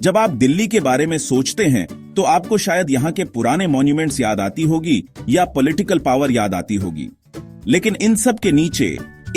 जब आप दिल्ली के बारे में सोचते हैं तो आपको शायद यहाँ के पुराने मॉन्यूमेंट्स याद आती होगी या पॉलिटिकल पावर याद आती होगी, लेकिन इन सब के नीचे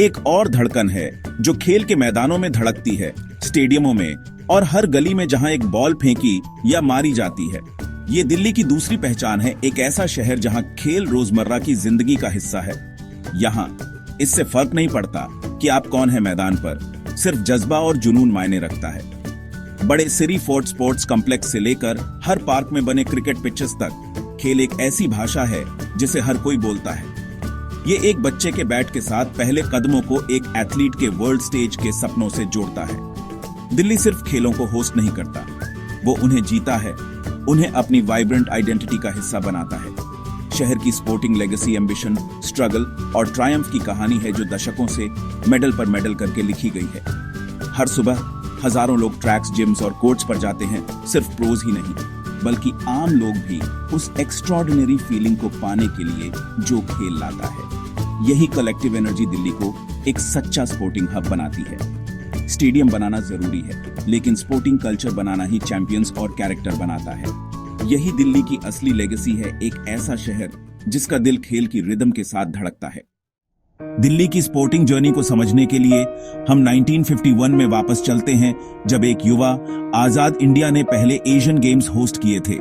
एक और धड़कन है जो खेल के मैदानों में धड़कती है, स्टेडियमों में और हर गली में जहां एक बॉल फेंकी या मारी जाती है। ये दिल्ली की दूसरी पहचान है, एक ऐसा शहर जहां खेल रोजमर्रा की जिंदगी का हिस्सा है। यहाँ इससे फर्क नहीं पड़ता कि आप कौन है मैदान पर, सिर्फ जज्बा और जुनून मायने रखता है। बड़े सिरी फोर्ट स्पोर्ट्स कॉम्प्लेक्स से लेकर हर पार्क में बने क्रिकेट पिचेस तक, खेल एक ऐसी भाषा है जिसे हर कोई बोलता है। ये एक बच्चे के बैट के साथ पहले कदमों को एक एथलीट के वर्ल्ड स्टेज के सपनों से जोड़ता है। दिल्ली सिर्फ खेलों को होस्ट नहीं करता, वो उन्हें जीता है, उन्हें अपनी वाइब्रेंट आइडेंटिटी का हिस्सा बनाता है। शहर की स्पोर्टिंग लेगेसी, एम्बिशन, स्ट्रगल और ट्रायम्फ की कहानी है जो दशकों से मेडल पर मेडल करके लिखी गई है। हर सुबह हजारों लोग ट्रैक्स, जिम्स और कोर्ट्स पर जाते हैं, सिर्फ प्रोज ही नहीं बल्कि आम लोग भी उस एक्स्ट्रॉर्डिनरी फीलिंग को पाने के लिए जो खेल लाता है। यही कलेक्टिव एनर्जी दिल्ली को एक सच्चा स्पोर्टिंग हब बनाती है। स्टेडियम बनाना जरूरी है, लेकिन स्पोर्टिंग कल्चर बनाना ही चैंपियंस और कैरेक्टर बनाता है। यही दिल्ली की असली लेगेसी है, एक ऐसा शहर जिसका दिल खेल की रिदम के साथ धड़कता है। दिल्ली की स्पोर्टिंग जर्नी को समझने के लिए हम 1951 में वापस चलते हैं, जब एक युवा आजाद इंडिया ने पहले एशियन गेम्स होस्ट किए थे।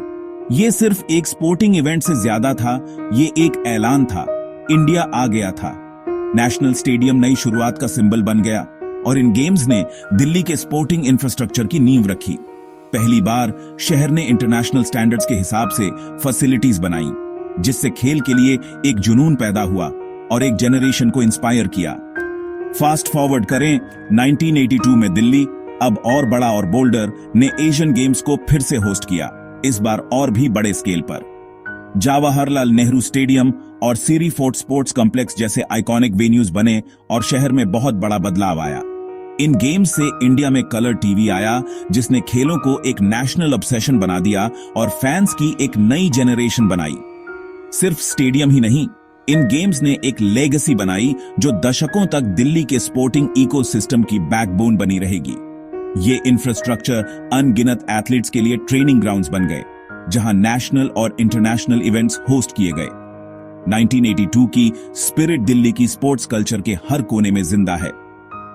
ये सिर्फ एक स्पोर्टिंग इवेंट से ज्यादा था, ये एक ऐलान था। इंडिया आ गया था। नेशनल स्टेडियम नई शुरुआत का सिंबल बन गया और इन गेम्स ने दिल्ली के स्पोर्टिंग इंफ्रास्ट्रक्चर की नींव रखी। पहली बार शहर ने इंटरनेशनल स्टैंडर्ड्स के हिसाब से फैसिलिटीज बनाई, जिससे खेल के लिए एक जुनून पैदा हुआ और एक जनरेशन को इंस्पायर किया। फास्ट फॉरवर्ड करें 1982 में दिल्ली, अब और बड़ा और बोल्डर, ने एशियन गेम्स को फिर से होस्ट किया, इस बार और भी बड़े स्केल पर। जवाहरलाल नेहरू स्टेडियम और सिरी फोर्ट स्पोर्ट्स कॉम्प्लेक्स जैसे आइकॉनिक वेन्यूज बने और शहर में बहुत बड़ा बदलाव आया। इन गेम्स से इंडिया में कलर टीवी आया, जिसने खेलों को एक नेशनल ऑब्सेशन बना दिया और फैंस की एक नई जनरेशन बनाई। सिर्फ स्टेडियम ही नहीं, इन गेम्स ने एक लेगेसी बनाई जो दशकों तक दिल्ली के स्पोर्टिंग इकोसिस्टम की बैकबोन बनी रहेगी। ये इंफ्रास्ट्रक्चर अनगिनत एथलीट्स के लिए ट्रेनिंग ग्राउंड्स बन गए, जहां नेशनल और इंटरनेशनल इवेंट्स होस्ट किए गए। 1982 की स्पिरिट दिल्ली की स्पोर्ट्स कल्चर के हर कोने में जिंदा है।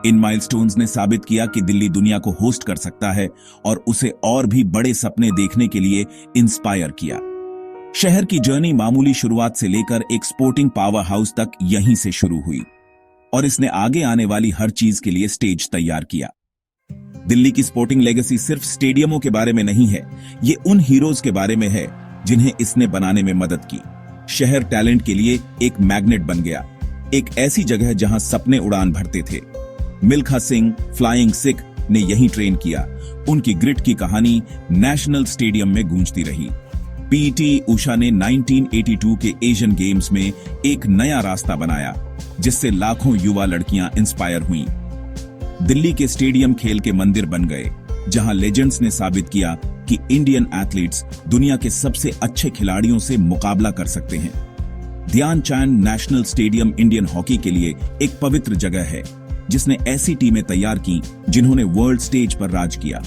इन माइलस्टोन्स ने साबित किया कि दिल्ली दुनिया को होस्ट कर सकता है और उसे और भी बड़े सपने देखने के लिए इंस्पायर किया। शहर की जर्नी मामूली शुरुआत से लेकर एक स्पोर्टिंग पावर हाउस तक यहीं से शुरू हुई और इसने आगे आने वाली हर चीज के लिए स्टेज तैयार किया। दिल्ली की स्पोर्टिंग लेगेसी सिर्फ स्टेडियमों के बारे में नहीं है, ये उन हीरोज के बारे में है जिन्हें इसने बनाने में मदद की। शहर टैलेंट के लिए एक मैग्नेट बन गया, एक ऐसी जगह जहां सपने उड़ान भरते थे। मिल्खा सिंह, फ्लाइंग सिख ने यहीं ट्रेन किया। उनकी ग्रिट की कहानी नेशनल स्टेडियम में गूंजती रही। पीटी उषा ने 1982 के एशियन गेम्स में एक नया रास्ता बनाया, जिससे लाखों युवा लड़कियां इंस्पायर हुईं। दिल्ली के स्टेडियम खेल के मंदिर बन गए, जहां लेजेंड्स ने साबित किया कि इंडियन एथलीट्स दुनिया के सबसे अच्छे खिलाड़ियों से मुकाबला कर सकते हैं। Dhyanchand national stadium Indian hockey के लिए एक पवित्र जगह है, जिसने ऐसी टीमें तैयार की जिन्होंने वर्ल्ड स्टेज पर राज किया।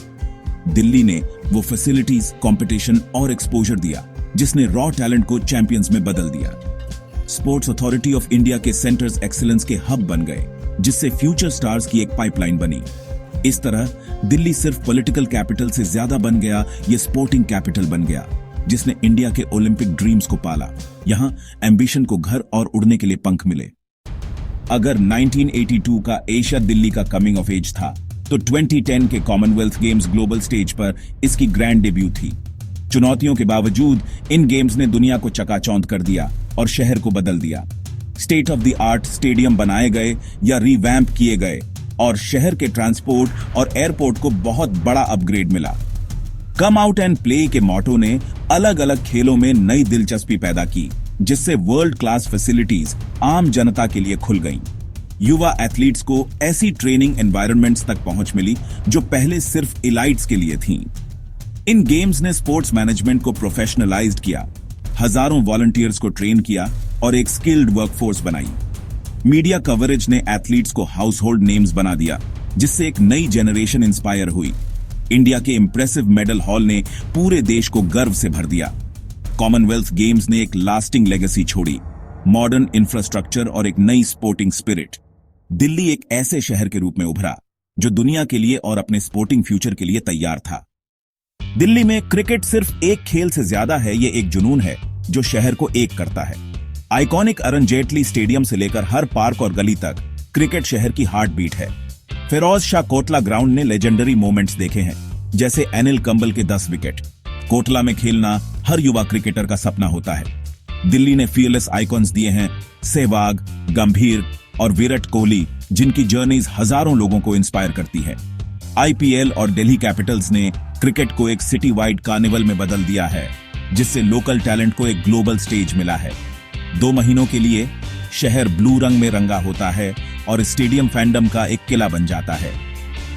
दिल्ली ने वो फैसिलिटीज, कंपटीशन और एक्सपोजर दिया जिसने रॉ टैलेंट को चैंपियंस में बदल दिया। स्पोर्ट्स अथॉरिटी ऑफ इंडिया के सेंटर्स एक्सीलेंस के हब बन गए, जिससे फ्यूचर स्टार्स की एक पाइपलाइन बनी। इस तरह दिल्ली सिर्फ पॉलिटिकल कैपिटल से ज्यादा बन गया, ये स्पोर्टिंग कैपिटल बन गया, जिसने इंडिया के ओलंपिक ड्रीम्स को पाला। यहाँ एम्बिशन को घर और उड़ने के लिए पंख मिले। अगर 1982 का एशिया दिल्ली का कमिंग ऑफ एज था, तो 2010 के कॉमनवेल्थ गेम्स ग्लोबल स्टेज पर इसकी ग्रैंड डेब्यू थी। चुनौतियों के बावजूद इन गेम्स ने दुनिया को चकाचौंध कर दिया और शहर को बदल दिया। State of the art stadium बनाए गए या रिवैम्प किए गए और शहर के ट्रांसपोर्ट और एयरपोर्ट को बहुत बड़ा अपग्रेड मिला। कम आउट एंड प्ले के मोटो ने अलग अलग खेलों में नई दिलचस्पी पैदा की, जिससे वर्ल्ड क्लास फैसिलिटीज आम जनता के लिए खुल गईं। युवा एथलीट्स को ऐसी ट्रेनिंग एनवायरनमेंट्स तक पहुंच मिली जो पहले सिर्फ इलाइट्स के लिए थीं। इन गेम्स ने स्पोर्ट्स मैनेजमेंट को प्रोफेशनलाइज्ड किया, हजारों वॉलंटियर्स को ट्रेन किया और एक स्किल्ड वर्कफोर्स बनाई। मीडिया कवरेज ने एथलीट्स को हाउस होल्ड नेम्स बना दिया, जिससे एक नई जनरेशन इंस्पायर हुई। इंडिया के इंप्रेसिव मेडल हॉल ने पूरे देश को गर्व से भर दिया। कॉमनवेल्थ गेम्स ने एक लास्टिंग लेगेसी छोड़ी, मॉडर्न इंफ्रास्ट्रक्चर और एक नई स्पोर्टिंग स्पिरिट। दिल्ली एक ऐसे शहर के रूप में उभरा जो दुनिया के लिए और अपने स्पोर्टिंग फ्यूचर के लिए तैयार था। दिल्ली में क्रिकेट सिर्फ एक खेल से ज्यादा है, ये एक जुनून है जो शहर को एक करता है। आइकॉनिक अरुण जेटली स्टेडियम से लेकर हर पार्क और गली तक क्रिकेट शहर की हार्ट बीट है। फिरोज शाह कोटला ग्राउंड ने लेजेंडरी मोमेंट्स देखे हैं, जैसे अनिल कंबल के 10 विकेट। कोटला में खेलना हर युवा क्रिकेटर का सपना होता है। दिल्ली ने फीयरलेस आइकॉन्स दिए हैं, सहवाग, गंभीर और विराट कोहली, जिनकी जर्नीज हजारों लोगों को इंस्पायर करती है। आईपीएल और दिल्ली कैपिटल्स ने क्रिकेट को एक सिटी वाइड कार्निवल में बदल दिया है, जिससे लोकल टैलेंट को एक ग्लोबल स्टेज मिला है। 2 महीनों के लिए शहर ब्लू रंग में रंगा होता है और स्टेडियम फैंडम का एक किला बन जाता है।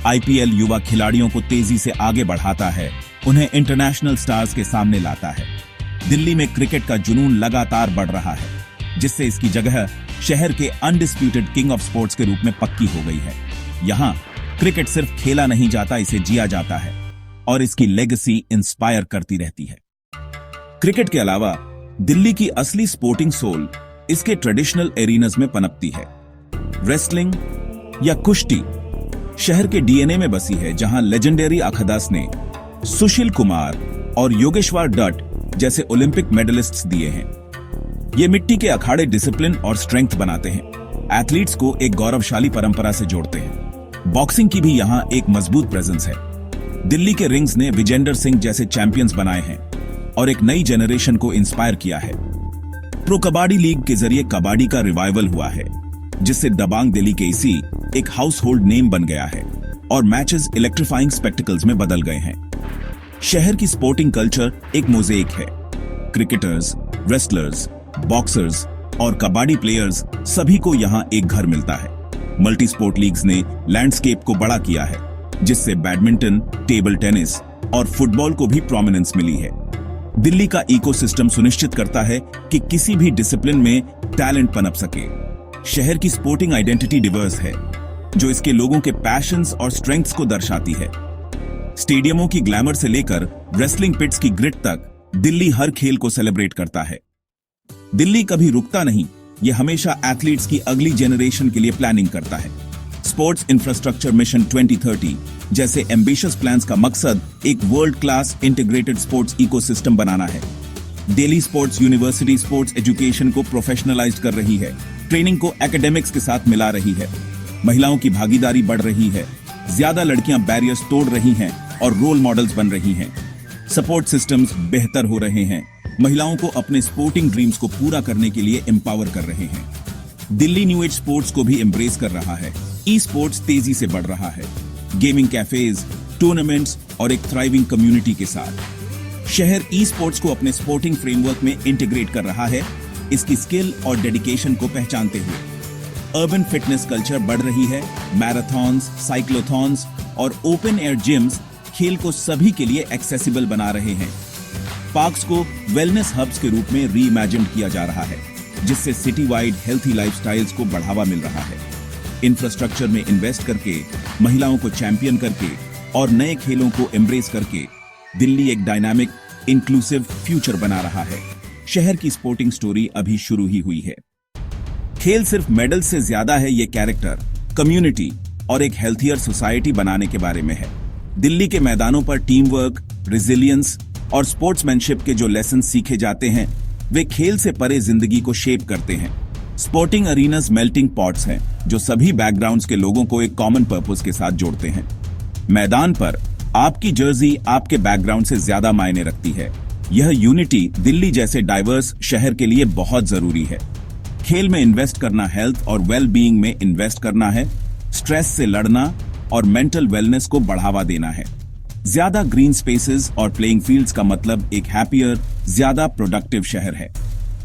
आईपीएल युवा खिलाड़ियों को तेजी से आगे बढ़ाता है, उन्हें इंटरनेशनल स्टार्स के सामने लाता है। दिल्ली में क्रिकेट का जुनून लगातार बढ़ रहा है, जिससे इसकी जगह शहर के अनडिस्प्यूटेड किंग ऑफ स्पोर्ट्स के रूप में पक्की हो गई है। यहाँ क्रिकेट सिर्फ खेला नहीं जाता, इसे जिया जाता है और इसकी लेगेसी इंस्पायर करती रहती है। क्रिकेट के अलावा दिल्ली की असली स्पोर्टिंग सोल इसके ट्रेडिशनल एरीनाज में पनपती है। रेसलिंग या कुश्ती शहर के डीएनए में बसी है, जहां लेजेंडरी अखादास ने सुशील कुमार और योगेश्वर दत्त जैसे ओलंपिक मेडलिस्ट्स दिए हैं। ये मिट्टी के अखाड़े डिसिप्लिन और स्ट्रेंथ बनाते हैं, एथलीट्स को एक गौरवशाली परंपरा से जोड़ते हैं। बॉक्सिंग की भी यहां एक मजबूत प्रेजेंस है। दिल्ली के रिंग्स ने विजेंदर सिंह जैसे चैंपियंस बनाए हैं और एक नई जनरेशन को इंस्पायर किया है। प्रो कबड्डी लीग के जरिए कबड्डी का रिवाइवल हुआ है, जिससे दबांग दिल्ली केसी एक हाउस होल्ड नेम बन गया है और मैचेस इलेक्ट्रीफाइंग स्पेक्टिकल्स में बदल गए हैं। शहर की स्पोर्टिंग कल्चर एक मोज़ेक है। क्रिकेटर्स, रेसलर्स, बॉक्सर्स और कबड्डी प्लेयर्स सभी को यहां एक घर मिलता है। मल्टी स्पोर्ट लीग्स ने लैंडस्केप को बड़ा किया है, जिससे बैडमिंटन, टेबल टेनिस और फुटबॉल को भी प्रोमिनेंस मिली है। दिल्ली का इकोसिस्टम सुनिश्चित करता है कि किसी भी डिसिप्लिन में टैलेंट पनप सके। शहर की स्पोर्टिंग आइडेंटिटी डिवर्स है, जो इसके लोगों के पैशंस और स्ट्रेंथ्स को दर्शाती है। स्टेडियमों की ग्लैमर से लेकर रेसलिंग पिट्स की ग्रिट तक दिल्ली हर खेल को सेलिब्रेट करता है। दिल्ली कभी रुकता नहीं, यह हमेशा एथलीट्स की अगली जनरेशन के लिए प्लानिंग करता है। स्पोर्ट्स इंफ्रास्ट्रक्चर मिशन 2030 जैसे एम्बिशियस प्लान्स का मकसद एक world class integrated sports ecosystem बनाना है। Delhi sports university sports education को प्रोफेशनलाइज कर रही है, ट्रेनिंग को एकेडमिक्स के साथ मिला रही है। महिलाओं की भागीदारी बढ़ रही है, ज्यादा लड़कियां बैरियर्स तोड़ रही हैं और रोल मॉडल्स बन रही हैं। सपोर्ट सिस्टम्स बेहतर हो रहे हैं, महिलाओं को अपने स्पोर्टिंग ड्रीम्स को पूरा करने के लिए एम्पावर कर रहे हैं। दिल्ली न्यू एज स्पोर्ट्स को भी एम्ब्रेस कर रहा है। ई स्पोर्ट्स तेजी से बढ़ रहा है, गेमिंग कैफेज, टूर्नामेंट्स और एक थ्राइविंग कम्युनिटी के साथ। शहर ई स्पोर्ट्स को अपने स्पोर्टिंग फ्रेमवर्क में इंटीग्रेट कर रहा है, इसकी स्किल और डेडिकेशन को पहचानते हुए। अर्बन फिटनेस कल्चर बढ़ रही है, मैराथॉन्स, साइक्लोथॉन्स और ओपन एयर जिम्स खेल को सभी के लिए एक्सेसिबल बना रहे हैं। पार्क्स को वेलनेस हब्स के रूप में रीइमेजिन किया जा रहा है, जिससे सिटी वाइड हेल्थी लाइफस्टाइल्स को बढ़ावा मिल रहा है। इंफ्रास्ट्रक्चर में इन्वेस्ट करके, महिलाओं को चैंपियन करके और नए खेलों को एम्ब्रेस करके दिल्ली एक डायनामिक, इंक्लूसिव फ्यूचर बना रहा है। शहर की स्पोर्टिंग स्टोरी अभी शुरू ही हुई है। खेल सिर्फ मेडल से ज्यादा है, ये कैरेक्टर, कम्युनिटी और एक हेल्थियर सोसाइटी बनाने के बारे में है। दिल्ली के मैदानों पर टीम वर्क, रेजिलियंस और स्पोर्ट्समैनशिप के जो लेसन सीखे जाते हैं, वे खेल से परे जिंदगी को शेप करते हैं। स्पोर्टिंग अरीनाज मेल्टिंग पॉट्स हैं, जो सभी बैकग्राउंड्स के लोगों को एक कॉमन पर्पस के साथ जोड़ते हैं। मैदान पर आपकी जर्सी आपके बैकग्राउंड से ज्यादा मायने रखती है। यह यूनिटी दिल्ली जैसे डाइवर्स शहर के लिए बहुत जरूरी है। खेल में इन्वेस्ट करना हेल्थ और वेल बीइंग में इन्वेस्ट करना है, स्ट्रेस से लड़ना और मेंटल वेलनेस को बढ़ावा देना है। ज्यादा ग्रीन स्पेसेस और प्लेइंग फील्ड्स का मतलब एक हैप्पियर, ज्यादा प्रोडक्टिव शहर है।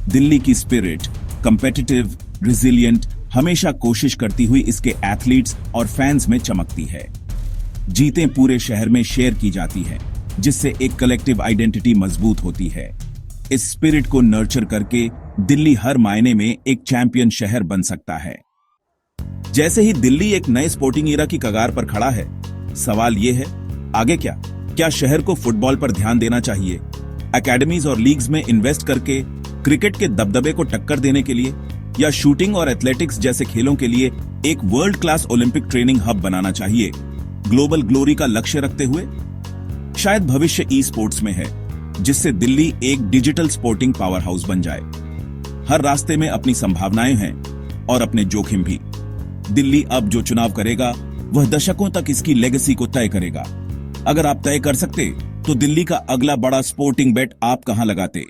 दिल्ली की स्पिरिट कम्पिटिटिव, रिजिलियंट, हमेशा कोशिश करती हुई इसके एथलीट्स और फैंस में चमकती है। जीतें पूरे शहर में शेयर की जाती है, जिससे एक कलेक्टिव आइडेंटिटी मजबूत होती है। इस स्पिरिट को नर्चर करके दिल्ली हर मायने में एक चैंपियन शहर बन सकता है। जैसे ही दिल्ली एक नए स्पोर्टिंग ईरा की कगार पर खड़ा है, सवाल यह है, आगे क्या? क्या शहर को फुटबॉल पर ध्यान देना चाहिए? एकेडमीज और लीग्स में इन्वेस्ट करके क्रिकेट के दबदबे को टक्कर देने के लिए, या शूटिंग और एथलेटिक्स जैसे खेलों के लिए एक world class Olympic training hub बनाना चाहिए, ग्लोबल ग्लोरी का लक्ष्य रखते हुए? शायद भविष्य ई स्पोर्ट्स में है, जिससे दिल्ली एक डिजिटल स्पोर्टिंग पावर हाउस बन जाए। हर रास्ते में अपनी संभावनाएं हैं और अपने जोखिम भी। दिल्ली अब जो चुनाव करेगा वह दशकों तक इसकी लेगेसी को तय करेगा। अगर आप तय कर सकते तो दिल्ली का अगला बड़ा स्पोर्टिंग बेट आप कहां लगाते?